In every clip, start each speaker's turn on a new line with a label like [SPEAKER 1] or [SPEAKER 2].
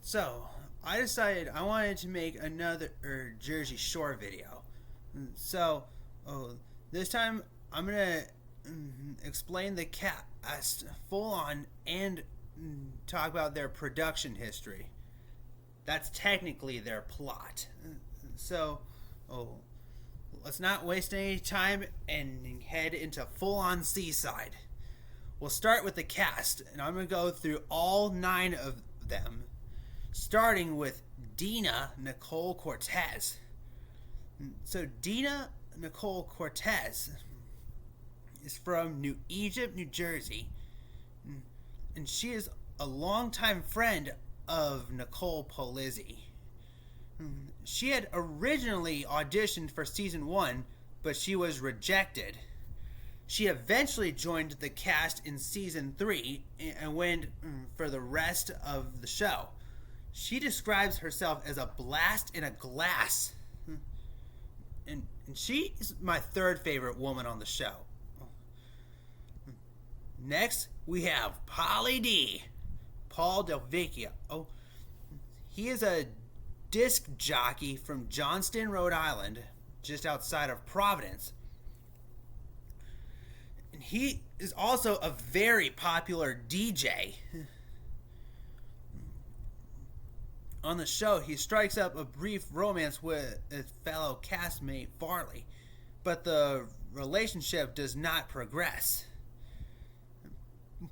[SPEAKER 1] So, I decided I wanted to make another Jersey Shore video. So, oh, this time I'm gonna explain the cast full on and talk about their production history. That's technically their plot. So, oh, let's not waste any time and head into full on Seaside. We'll start with the cast, and I'm gonna go through all 9 of them, starting with Dina Nicole Cortez. So Dina Nicole Cortez is from New Egypt, New Jersey, and she is a longtime friend of Nicole Polizzi. She had originally auditioned for season 1, but she was rejected. She eventually joined the cast in season 3 and went for the rest of the show. She describes herself as a blast in a glass. And she is my 3rd favorite woman on the show. Next, we have Pauly D. Paul Del Vecchio. Oh, he is a disc jockey from Johnston, Rhode Island, just outside of Providence. And he is also a very popular DJ. On the show, he strikes up a brief romance with his fellow castmate Farley, but the relationship does not progress.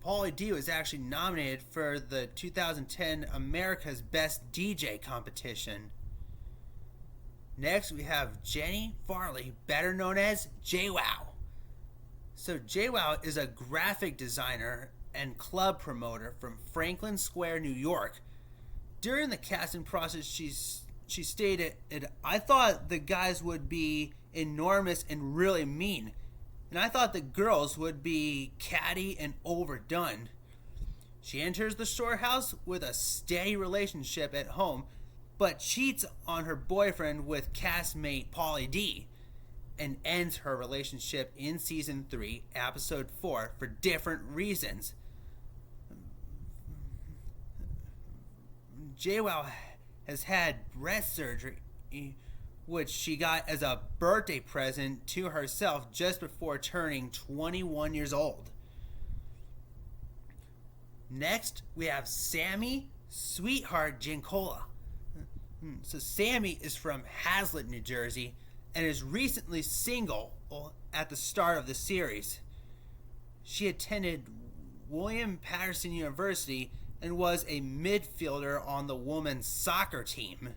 [SPEAKER 1] Pauly D was actually nominated for the 2010 America's Best DJ competition. Next, we have Jenny Farley, better known as JWoww. So JWoww is a graphic designer and club promoter from Franklin Square, New York. During the casting process, she stated, "I thought the guys would be enormous and really mean, and I thought the girls would be catty and overdone." She enters the storehouse with a steady relationship at home, but cheats on her boyfriend with castmate Pauly D, and ends her relationship in season 3, episode 4, for different reasons. JWoww has had breast surgery, which she got as a birthday present to herself just before turning 21 years old. Next, we have Sammy Sweetheart Giancola. So Sammy is from Hazlet, New Jersey, and is recently single at the start of the series. She attended William Patterson University and was a midfielder on the women's soccer team.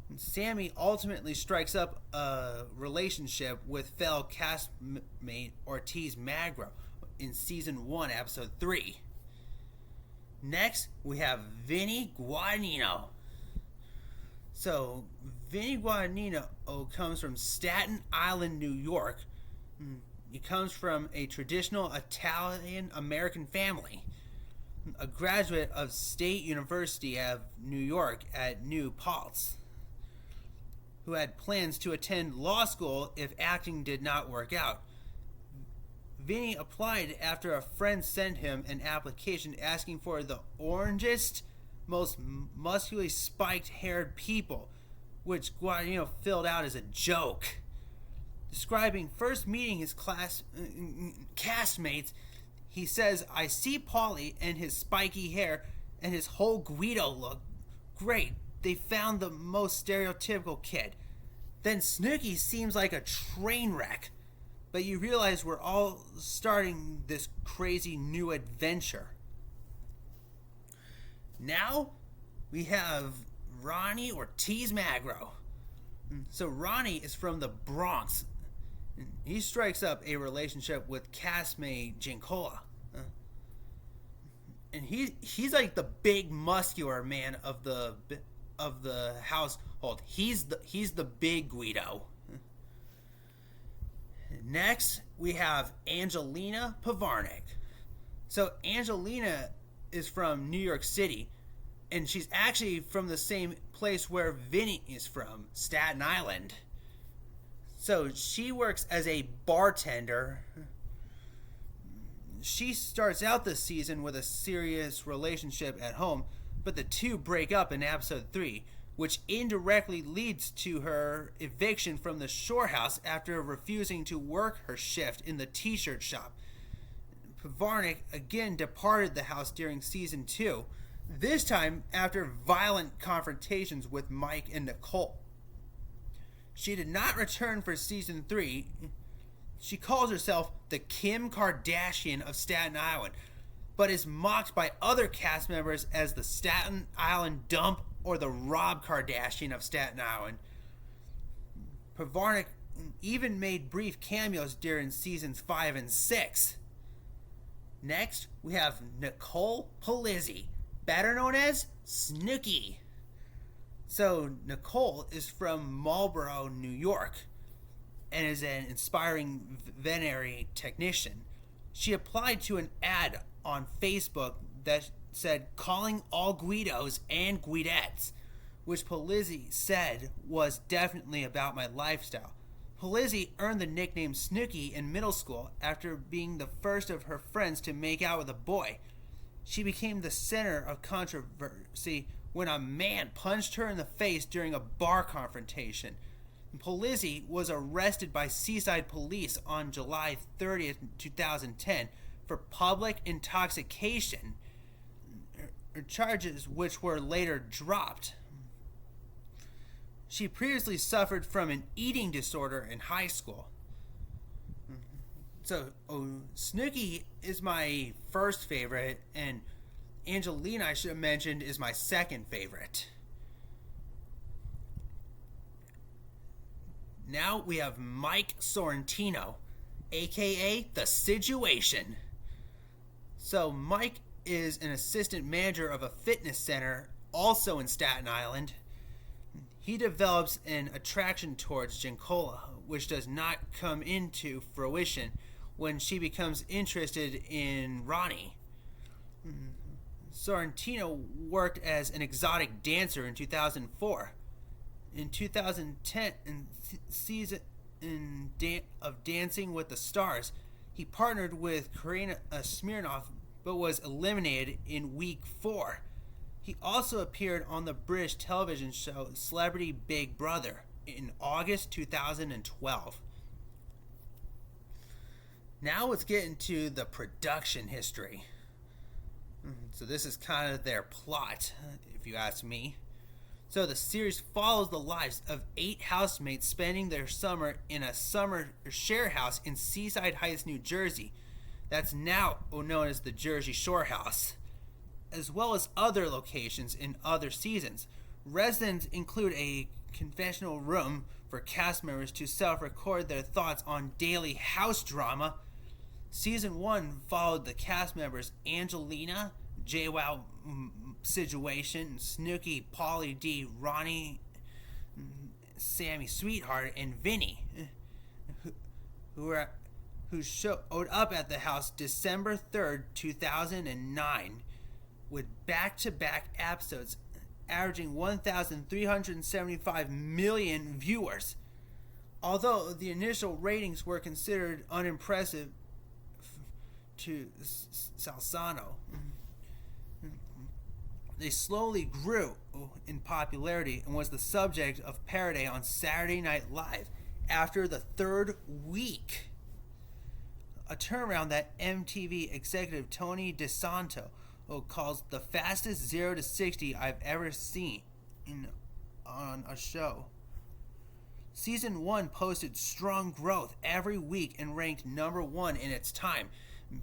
[SPEAKER 1] And Sammy ultimately strikes up a relationship with fellow castmate Ortiz Magro in season 1, episode 3. Next, we have Vinny Guadagnino. So, Vinny Guadagnino comes from Staten Island, New York. He comes from a traditional Italian-American family. A graduate of State University of New York at New Paltz, who had plans to attend law school if acting did not work out. Vinny applied after a friend sent him an application asking for the orangest, most muscularly spiked-haired people, which Guadagnino filled out as a joke. Describing first meeting his castmates, he says, "I see Pauly and his spiky hair and his whole Guido look. Great, they found the most stereotypical kid. Then Snooki seems like a train wreck. But you realize we're all starting this crazy new adventure." Now, we have Ronnie Ortiz Magro. So Ronnie is from the Bronx. He strikes up a relationship with castmate Giancola. And he's like the big muscular man of the household. He's the big Guido. Next, we have Angelina Pavarnik. So Angelina is from New York City, and she's actually from the same place where Vinny is from, Staten Island. So she works as a bartender. She starts out this season with a serious relationship at home, but the two break up in episode 3, which indirectly leads to her eviction from the Shore House after refusing to work her shift in the t-shirt shop. Pavarnik again departed the house during season 2, this time after violent confrontations with Mike and Nicole. She did not return for season 3. She calls herself the Kim Kardashian of Staten Island, but is mocked by other cast members as the Staten Island Dump or the Rob Kardashian of Staten Island. Pavarnik even made brief cameos during seasons 5 and 6. Next, we have Nicole Polizzi, better known as Snooki. So, Nicole is from Marlboro, New York, and is an inspiring veterinary technician. She applied to an ad on Facebook that said, "Calling all Guidos and Guidettes," which Polizzi said was definitely about my lifestyle. Polizzi earned the nickname Snooki in middle school after being the first of her friends to make out with a boy. She became the center of controversy when a man punched her in the face during a bar confrontation. Polizzi was arrested by Seaside Police on July 30th, 2010 for public intoxication, charges which were later dropped. She previously suffered from an eating disorder in high school. So, Snooki is my first favorite, and Angelina, I should have mentioned, is my second favorite. Now we have Mike Sorrentino, aka The Situation. So Mike is an assistant manager of a fitness center, also in Staten Island. He develops an attraction towards Giancola, which does not come into fruition when she becomes interested in Ronnie. Sorrentino worked as an exotic dancer in 2004. In 2010, in season of Dancing with the Stars, he partnered with Karina Smirnoff, but was eliminated in week 4. He also appeared on the British television show Celebrity Big Brother in August 2012. Now let's get into the production history. So this is kind of their plot, if you ask me. So the series follows the lives of 8 housemates spending their summer in a summer share house in Seaside Heights, New Jersey. That's now known as the Jersey Shore House, as well as other locations in other seasons. Residents include a confessional room for cast members to self-record their thoughts on daily house drama. Season 1 followed the cast members Angelina, JWoww Situation, Snooki, Pauly D, Ronnie, Sammy Sweetheart, and Vinny, who showed up at the house December 3rd, 2009, with back-to-back episodes averaging 1,375 million viewers. Although the initial ratings were considered unimpressive to Salsano, they slowly grew in popularity and was the subject of parody on Saturday Night Live after the 3rd week. A turnaround that MTV executive Tony DeSanto calls the fastest 0 to 60 I've ever seen on a show. Season 1 posted strong growth every week and ranked number 1 in its time,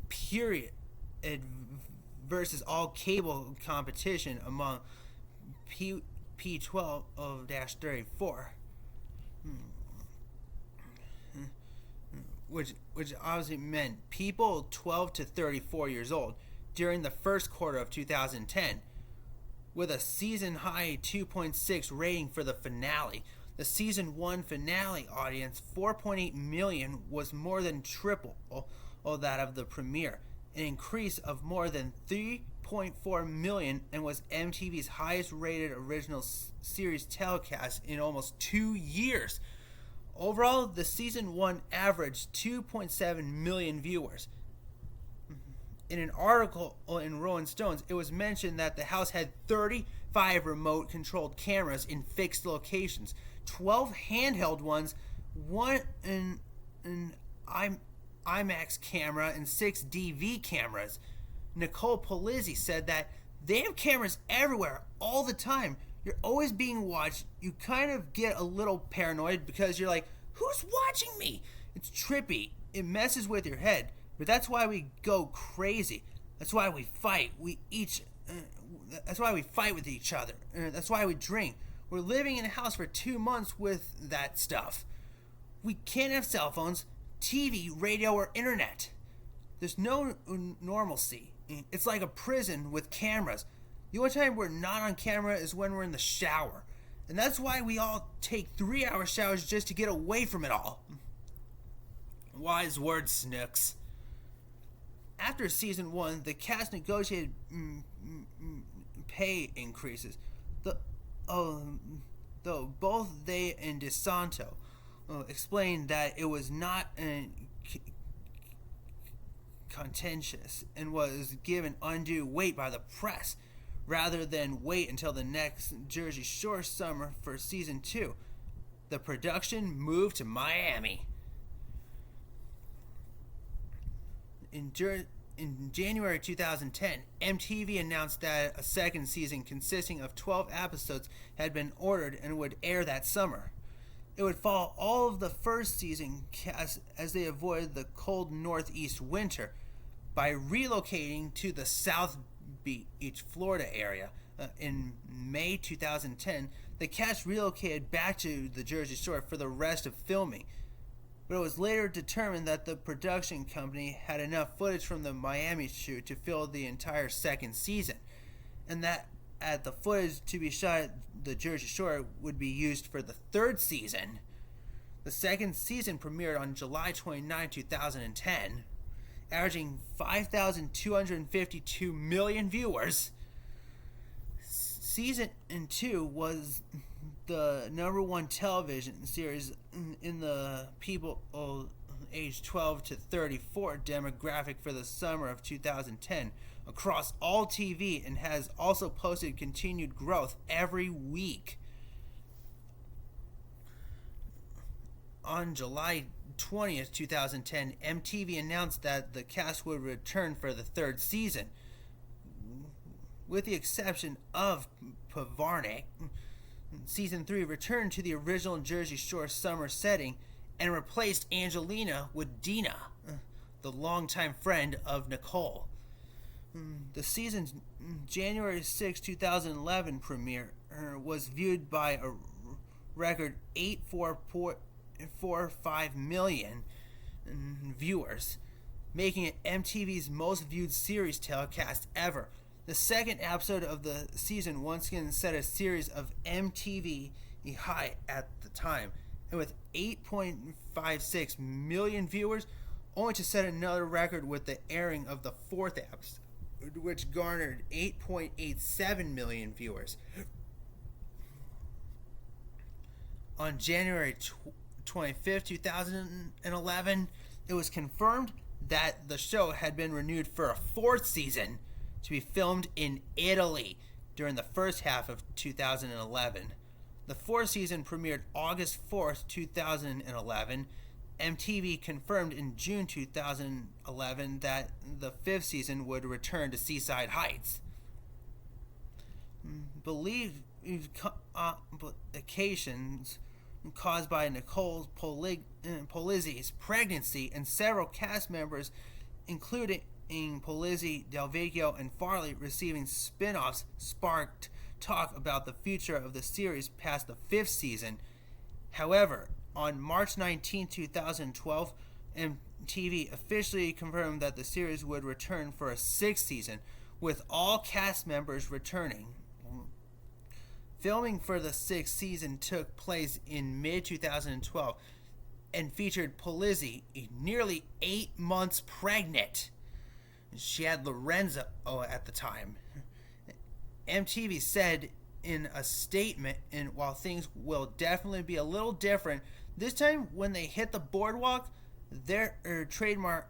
[SPEAKER 1] period, versus all cable competition among P12-34, which obviously meant people 12 to 34 years old during the first quarter of 2010, with a season-high 2.6 rating for the finale. The season 1 finale audience, 4.8 million, was more than triple that of the premiere, an increase of more than 3.4 million, and was MTV's highest rated original series telecast in almost 2 years. Overall, the season 1 averaged 2.7 million viewers. In an article in Rolling Stones, it was mentioned that the house had 35 remote controlled cameras in fixed locations, 12 handheld ones, one an IMAX camera, and 6 DV cameras. Nicole Polizzi said that they have cameras everywhere all the time. You're always being watched. You kind of get a little paranoid because you're like, who's watching me? It's trippy. It messes with your head. But that's why we go crazy. That's why we fight. That's why we fight with each other. That's why we drink. We're living in a house for 2 months with that stuff. We can't have cell phones, TV, radio, or internet. There's no normalcy. It's like a prison with cameras. The only time we're not on camera is when we're in the shower. And that's why we all take 3-hour showers just to get away from it all. Wise words, Snooks. After season 1, the cast negotiated pay increases. Though both they and DeSanto explained that it was not contentious and was given undue weight by the press, rather than wait until the next Jersey Shore summer for season 2. The production moved to Miami. In January 2010, MTV announced that a second season consisting of 12 episodes had been ordered and would air that summer. It would follow all of the first season cast as they avoided the cold northeast winter by relocating to the South Beach, Florida area. In May 2010, the cast relocated back to the Jersey Shore for the rest of filming. But it was later determined that the production company had enough footage from the Miami shoot to fill the entire second season, and that the footage to be shot at the Jersey Shore would be used for the third season. The second season premiered on July 29, 2010, averaging 5,252 million viewers. Season 2 was the number 1 television series in the people age 12 to 34 demographic for the summer of 2010 across all TV, and has also posted continued growth every week. On July 20th, 2010, MTV announced that the cast would return for the third season. With the exception of Pavarnik, Season 3 returned to the original Jersey Shore summer setting and replaced Angelina with Dina, the longtime friend of Nicole. The season's January 6, 2011 premiere was viewed by a record 8.45 million viewers, making it MTV's most viewed series telecast ever. The second episode of the season once again set a series of MTV high at the time, and with 8.56 million viewers, only to set another record with the airing of the fourth episode, which garnered 8.87 million viewers. On January 25th, 2011, it was confirmed that the show had been renewed for a fourth season, to be filmed in Italy during the first half of 2011. The fourth season premiered August 4th, 2011. MTV confirmed in June 2011 that the fifth season would return to Seaside Heights. Believed complications caused by Nicole Polizzi's pregnancy and several cast members, including Polizzi, Del Vecchio, and Farley, receiving spin-offs, sparked talk about the future of the series past the fifth season. However, on March 19, 2012, MTV officially confirmed that the series would return for a sixth season, with all cast members returning. Filming for the sixth season took place in mid-2012 and featured Polizzi, nearly 8 months pregnant. She had Lorenzo at the time. MTV said in a statement, and while things will definitely be a little different, this time when they hit the boardwalk, their trademark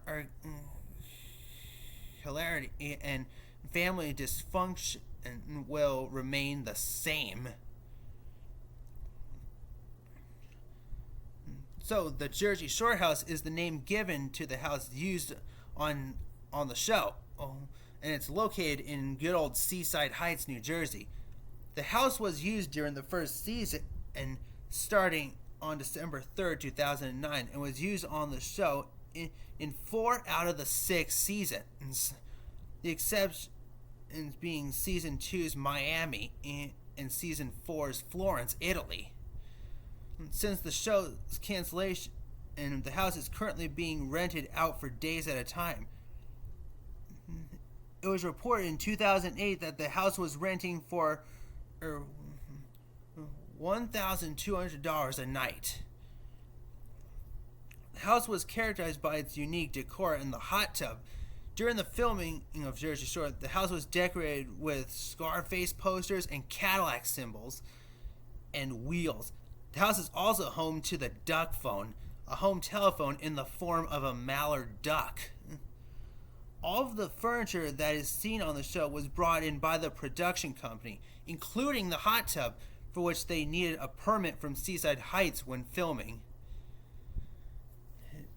[SPEAKER 1] hilarity and family dysfunction will remain the same. So the Jersey Shore house is the name given to the house used on the show, and it's located in good old Seaside Heights, New Jersey. The house was used during the first season and starting on December 3rd, 2009, and was used on the show in 4 out of the 6 seasons. The exceptions being season 2's Miami and season 4's Florence, Italy. Since the show's cancellation, and the house is currently being rented out for days at a time. It was reported in 2008 that the house was renting for $1,200 a night. The house was characterized by its unique decor in the hot tub. During the filming of Jersey Shore, the house was decorated with Scarface posters and Cadillac symbols and wheels. The house is also home to the duck phone, a home telephone in the form of a mallard duck. All of the furniture that is seen on the show was brought in by the production company, including the hot tub, for which they needed a permit from Seaside Heights when filming.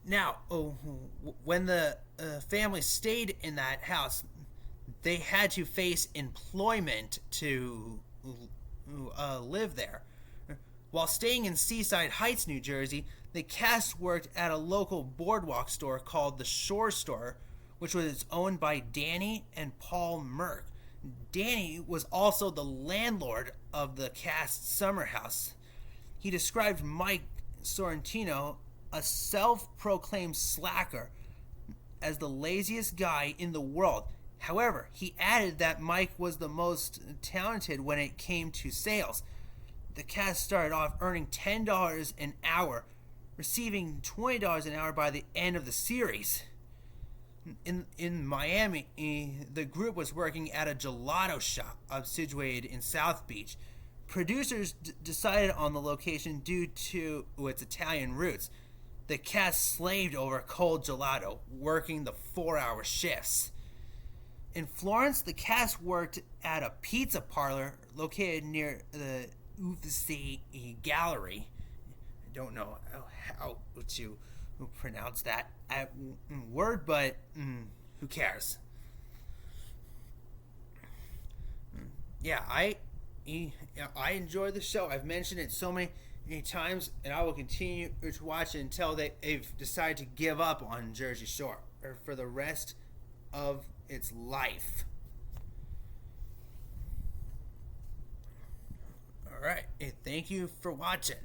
[SPEAKER 1] Now, when the family stayed in that house, they had to face employment to live there. While staying in Seaside Heights, New Jersey, the cast worked at a local boardwalk store called the Shore Store, which was owned by Danny and Paul Merck. Danny was also the landlord of the cast's summer house. He described Mike Sorrentino, a self-proclaimed slacker, as the laziest guy in the world. However, he added that Mike was the most talented when it came to sales. The cast started off earning $10 an hour, receiving $20 an hour by the end of the series. In Miami, the group was working at a gelato shop situated in South Beach. Producers decided on the location due to its Italian roots. The cast slaved over cold gelato, working the 4-hour shifts. In Florence, the cast worked at a pizza parlor located near the Uffizi Gallery. I don't know how to pronounce that word, but who cares? Yeah, I enjoy the show. I've mentioned it so many times, and I will continue to watch it until they've decided to give up on Jersey Shore or for the rest of its life. All right, thank you for watching.